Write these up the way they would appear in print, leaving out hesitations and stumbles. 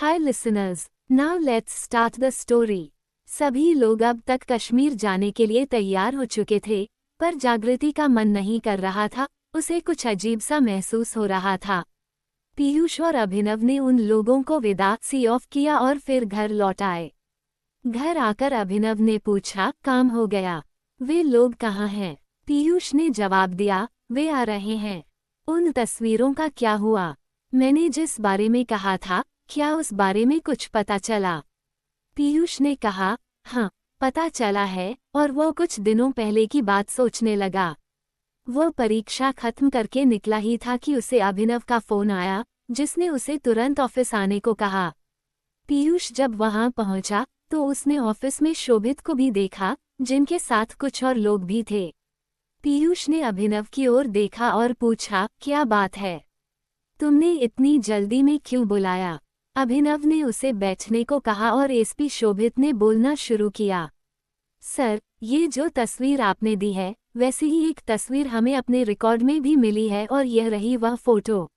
Hi listeners, now let's start the story. सभी लोग अब तक कश्मीर जाने के लिए तैयार हो चुके थे, पर जागृति का मन नहीं कर रहा था। उसे कुछ अजीब सा महसूस हो रहा था। पीयूष और अभिनव ने उन लोगों को विदा सी ऑफ किया और फिर घर लौट आए। घर आकर अभिनव ने पूछा, काम हो गया? वे लोग कहाँ हैं? पीयूष ने जवाब दिया, वे आ रहे हैं। उन तस्वीरों का क्या हुआ? मैंने जिस बारे में कहा था, क्या उस बारे में कुछ पता चला? पीयूष ने कहा, हाँ, पता चला है। और वो कुछ दिनों पहले की बात सोचने लगा। वो परीक्षा खत्म करके निकला ही था कि उसे अभिनव का फोन आया, जिसने उसे तुरंत ऑफिस आने को कहा। पीयूष जब वहां पहुंचा तो उसने ऑफिस में शोभित को भी देखा, जिनके साथ कुछ और लोग भी थे। पीयूष ने अभिनव की ओर देखा और पूछा, क्या बात है? तुमने इतनी जल्दी में क्यों बुलाया? अभिनव ने उसे बैठने को कहा और एसपी शोभित ने बोलना शुरू किया। सर, ये जो तस्वीर आपने दी है, वैसी ही एक तस्वीर हमें अपने रिकॉर्ड में भी मिली है और यह रही वह फोटो।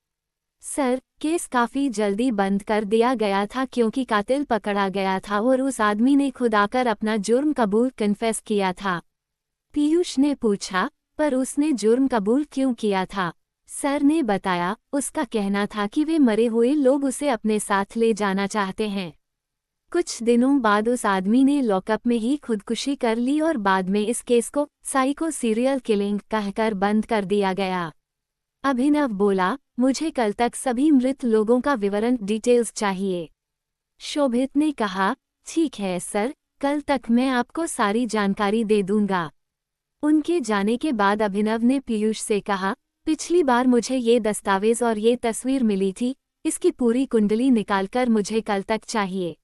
सर, केस काफी जल्दी बंद कर दिया गया था क्योंकि कातिल पकड़ा गया था और उस आदमी ने खुद आकर अपना जुर्म कबूल कन्फेस किया था। पीयूष ने पूछा, पर उसने जुर्म कबूल क्यों किया था? सर ने बताया, उसका कहना था कि वे मरे हुए लोग उसे अपने साथ ले जाना चाहते हैं। कुछ दिनों बाद उस आदमी ने लॉकअप में ही खुदकुशी कर ली और बाद में इस केस को साइको सीरियल किलिंग कहकर बंद कर दिया गया। अभिनव बोला, मुझे कल तक सभी मृत लोगों का विवरण डिटेल्स चाहिए। शोभित ने कहा, ठीक है सर, कल तक मैं आपको सारी जानकारी दे दूंगा। उनके जाने के बाद अभिनव ने पीयूष से कहा, पिछली बार मुझे ये दस्तावेज और ये तस्वीर मिली थी, इसकी पूरी कुंडली निकालकर मुझे कल तक चाहिए।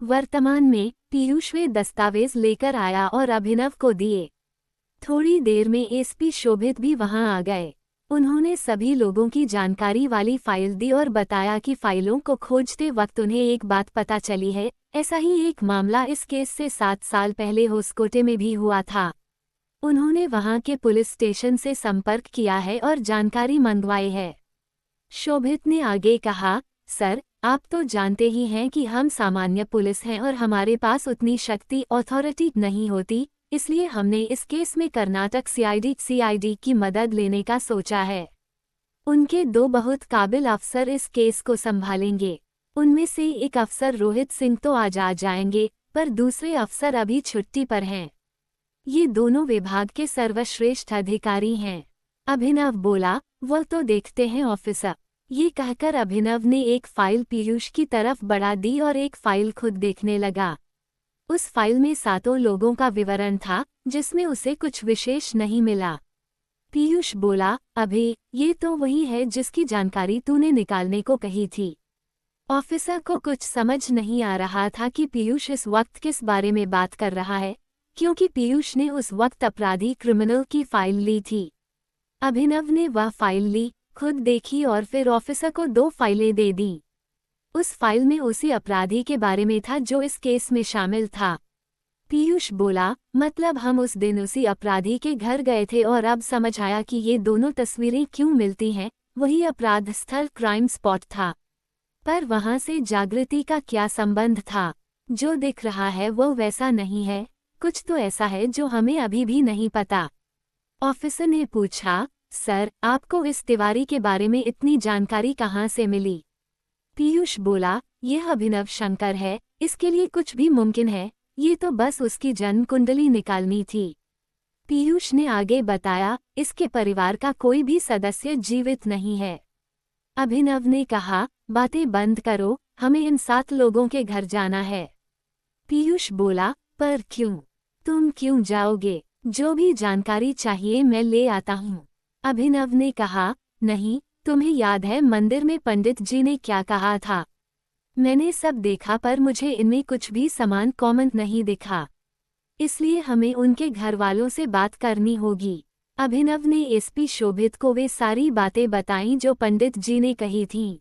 वर्तमान में पीयूष वे दस्तावेज लेकर आया और अभिनव को दिए। थोड़ी देर में एसपी शोभित भी वहां आ गए। उन्होंने सभी लोगों की जानकारी वाली फाइल दी और बताया कि फाइलों को खोजते वक्त उन्हें एक बात पता चली है, ऐसा ही एक मामला इस केस से 7 साल पहले होस्कोटे में भी हुआ था। उन्होंने वहां के पुलिस स्टेशन से संपर्क किया है और जानकारी मंगवाई है। शोभित ने आगे कहा, सर, आप तो जानते ही हैं कि हम सामान्य पुलिस हैं और हमारे पास उतनी शक्ति अथॉरिटी नहीं होती, इसलिए हमने इस केस में कर्नाटक सीआईडी की मदद लेने का सोचा है। उनके 2 बहुत काबिल अफसर इस केस को संभालेंगे। उनमें से एक अफसर रोहित सिंह तो आज आ जाएंगे, पर दूसरे अफसर अभी छुट्टी पर हैं। ये दोनों विभाग के सर्वश्रेष्ठ अधिकारी हैं। अभिनव बोला, वह तो देखते हैं ऑफिसर। ये कहकर अभिनव ने एक फाइल पीयूष की तरफ बढ़ा दी और एक फाइल खुद देखने लगा। उस फाइल में 7 लोगों का विवरण था, जिसमें उसे कुछ विशेष नहीं मिला। पीयूष बोला, अभी ये तो वही है जिसकी जानकारी तूने निकालने को कही थी। ऑफिसर को कुछ समझ नहीं आ रहा था कि पीयूष इस वक्त किस बारे में बात कर रहा है, क्योंकि पीयूष ने उस वक्त अपराधी क्रिमिनल की फाइल ली थी। अभिनव ने वह फाइल ली, खुद देखी और फिर ऑफिसर को 2 फाइलें दे दी। उस फाइल में उसी अपराधी के बारे में था जो इस केस में शामिल था। पीयूष बोला, मतलब हम उस दिन उसी अपराधी के घर गए थे और अब समझ आया कि ये दोनों तस्वीरें क्यों मिलती हैं, वही अपराध स्थल क्राइम स्पॉट था। पर वहां से जागृति का क्या संबंध था? जो दिख रहा है वो वैसा नहीं है, कुछ तो ऐसा है जो हमें अभी भी नहीं पता। ऑफिसर ने पूछा, सर, आपको इस तिवारी के बारे में इतनी जानकारी कहाँ से मिली? पीयूष बोला, यह अभिनव शंकर है, इसके लिए कुछ भी मुमकिन है, ये तो बस उसकी जन्म कुंडली निकालनी थी। पीयूष ने आगे बताया, इसके परिवार का कोई भी सदस्य जीवित नहीं है। अभिनव ने कहा, बातें बंद करो, हमें इन 7 लोगों के घर जाना है। पीयूष बोला, पर क्यों? तुम क्यों जाओगे? जो भी जानकारी चाहिए मैं ले आता हूँ। अभिनव ने कहा, नहीं, तुम्हें याद है मंदिर में पंडित जी ने क्या कहा था? मैंने सब देखा पर मुझे इनमें कुछ भी समान कॉमन नहीं दिखा, इसलिए हमें उनके घर वालों से बात करनी होगी। अभिनव ने एसपी शोभित को वे सारी बातें बताईं जो पंडित जी ने कही थीं।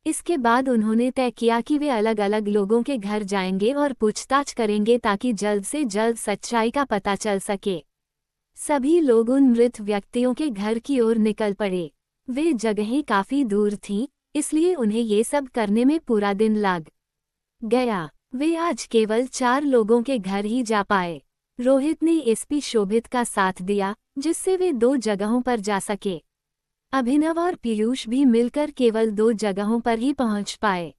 इसके बाद उन्होंने तय किया कि वे अलग अलग लोगों के घर जाएंगे और पूछताछ करेंगे ताकि जल्द से जल्द सच्चाई का पता चल सके। सभी लोग उन मृत व्यक्तियों के घर की ओर निकल पड़े। वे जगहें काफी दूर थीं, इसलिए उन्हें ये सब करने में पूरा दिन लग गया। वे आज केवल 4 लोगों के घर ही जा पाए। रोहित ने एसपी शोभित का साथ दिया, जिससे वे 2 जगहों पर जा सके। अभिनव और पीयूष भी मिलकर केवल 2 जगहों पर ही पहुंच पाए।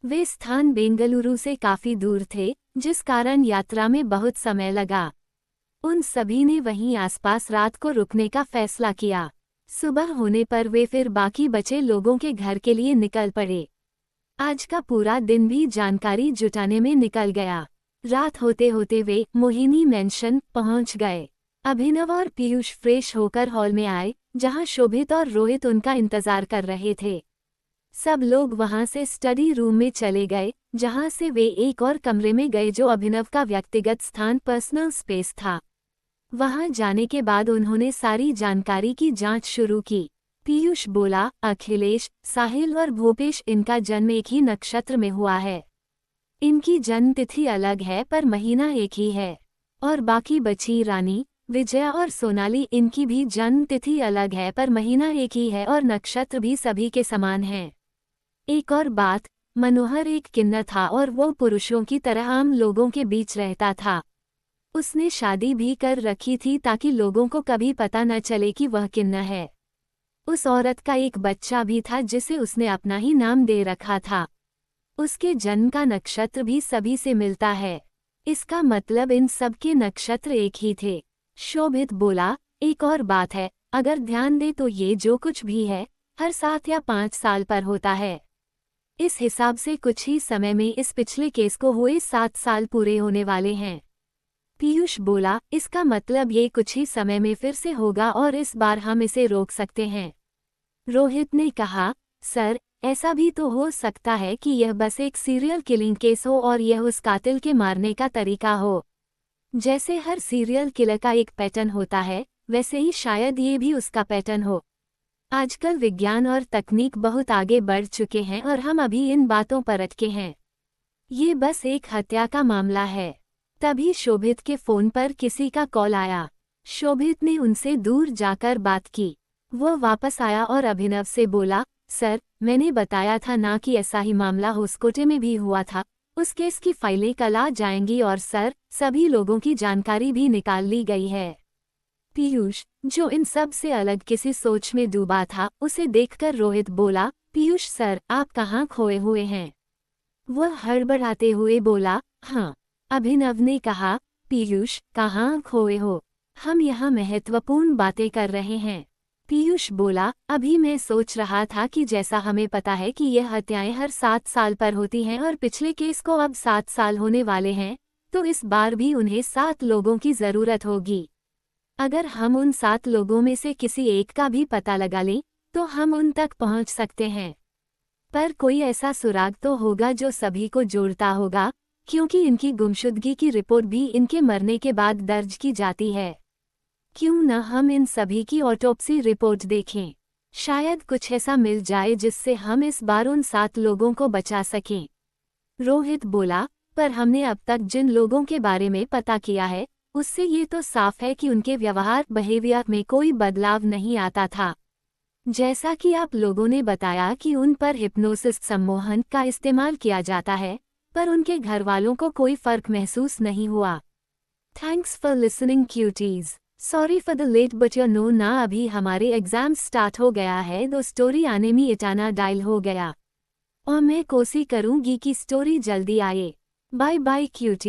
वे स्थान बेंगलुरु से काफी दूर थे, जिस कारण यात्रा में बहुत समय लगा। उन सभी ने वहीं आसपास रात को रुकने का फैसला किया। सुबह होने पर वे फिर बाकी बचे लोगों के घर के लिए निकल पड़े। आज का पूरा दिन भी जानकारी जुटाने में निकल गया। रात होते होते वे मोहिनी मैंशन पहुंच गए। अभिनव और पीयूष फ्रेश होकर हॉल में आए, जहां शोभित और रोहित उनका इंतजार कर रहे थे। सब लोग वहां से स्टडी रूम में चले गए, जहां से वे एक और कमरे में गए जो अभिनव का व्यक्तिगत स्थान पर्सनल स्पेस था। वहां जाने के बाद उन्होंने सारी जानकारी की जांच शुरू की। पीयूष बोला, अखिलेश, साहिल और भूपेश, इनका जन्म एक ही नक्षत्र में हुआ है। इनकी जन्म तिथि अलग है पर महीना एक ही है। और बाकी बची रानी, विजया और सोनाली, इनकी भी जन्म तिथि अलग है पर महीना एक ही है और नक्षत्र भी सभी के समान हैं। एक और बात, मनोहर एक किन्नर था और वो पुरुषों की तरह आम लोगों के बीच रहता था। उसने शादी भी कर रखी थी ताकि लोगों को कभी पता न चले कि वह किन्नर है। उस औरत का एक बच्चा भी था जिसे उसने अपना ही नाम दे रखा था। उसके जन्म का नक्षत्र भी सभी से मिलता है। इसका मतलब इन सब के नक्षत्र एक ही थे। शोभित बोला, एक और बात है, अगर ध्यान दे तो ये जो कुछ भी है, हर 7 या 5 साल पर होता है। इस हिसाब से कुछ ही समय में इस पिछले केस को हुए 7 साल पूरे होने वाले हैं। पीयूष बोला, इसका मतलब ये कुछ ही समय में फिर से होगा और इस बार हम इसे रोक सकते हैं। रोहित ने कहा, सर, ऐसा भी तो हो सकता है कि यह बस एक सीरियल किलिंग केस हो और यह उस कातिल के मारने का तरीका हो। जैसे हर सीरियल किलर का एक पैटर्न होता है, वैसे ही शायद ये भी उसका पैटर्न हो। आजकल विज्ञान और तकनीक बहुत आगे बढ़ चुके हैं और हम अभी इन बातों पर अटके हैं। ये बस एक हत्या का मामला है। तभी शोभित के फोन पर किसी का कॉल आया। शोभित ने उनसे दूर जाकर बात की। वह वापस आया और अभिनव से बोला, सर, मैंने बताया था ना कि ऐसा ही मामला होस्कोटे में भी हुआ था। उस केस की फाइलें कल आ जाएंगी और सर, सभी लोगों की जानकारी भी निकाल ली गई है। पीयूष, जो इन सब से अलग किसी सोच में डूबा था, उसे देखकर रोहित बोला, पीयूष सर, आप कहाँ खोए हुए हैं? वह हड़बड़ाते हुए बोला, हाँ। अभिनव ने कहा, पीयूष, कहाँ खोए हो? हम यहाँ महत्वपूर्ण बातें कर रहे हैं। पीयूष बोला, अभी मैं सोच रहा था कि जैसा हमें पता है कि यह हत्याएं हर 7 साल पर होती हैं और पिछले केस को अब 7 साल होने वाले हैं, तो इस बार भी उन्हें 7 लोगों की जरूरत होगी। अगर हम उन 7 लोगों में से किसी एक का भी पता लगा लें, तो हम उन तक पहुंच सकते हैं। पर कोई ऐसा सुराग तो होगा जो सभी को जोड़ता होगा, क्योंकि इनकी गुमशुदगी की रिपोर्ट भी इनके मरने के बाद दर्ज की जाती है। क्यों न हम इन सभी की ऑटोप्सी रिपोर्ट देखें? शायद कुछ ऐसा मिल जाए जिससे हम इस बार उन 7 लोगों को बचा सकें। रोहित बोला, पर हमने अब तक जिन लोगों के बारे में पता किया है, उससे ये तो साफ है कि उनके व्यवहार बिहेवियर में कोई बदलाव नहीं आता था। जैसा कि आप लोगों ने बताया कि उन पर हिप्नोसिस सम्मोहन का इस्तेमाल किया जाता है, पर उनके घर वालों को कोई फर्क महसूस नहीं हुआ। Thanks for listening cuties. Sorry for the late but you know ना अभी हमारे एग्जाम स्टार्ट हो गया है, तो स्टोरी आने में इटाना डायल हो गया और मैं कोशिश करूंगी कि स्टोरी जल्दी आए। Bye bye cutie.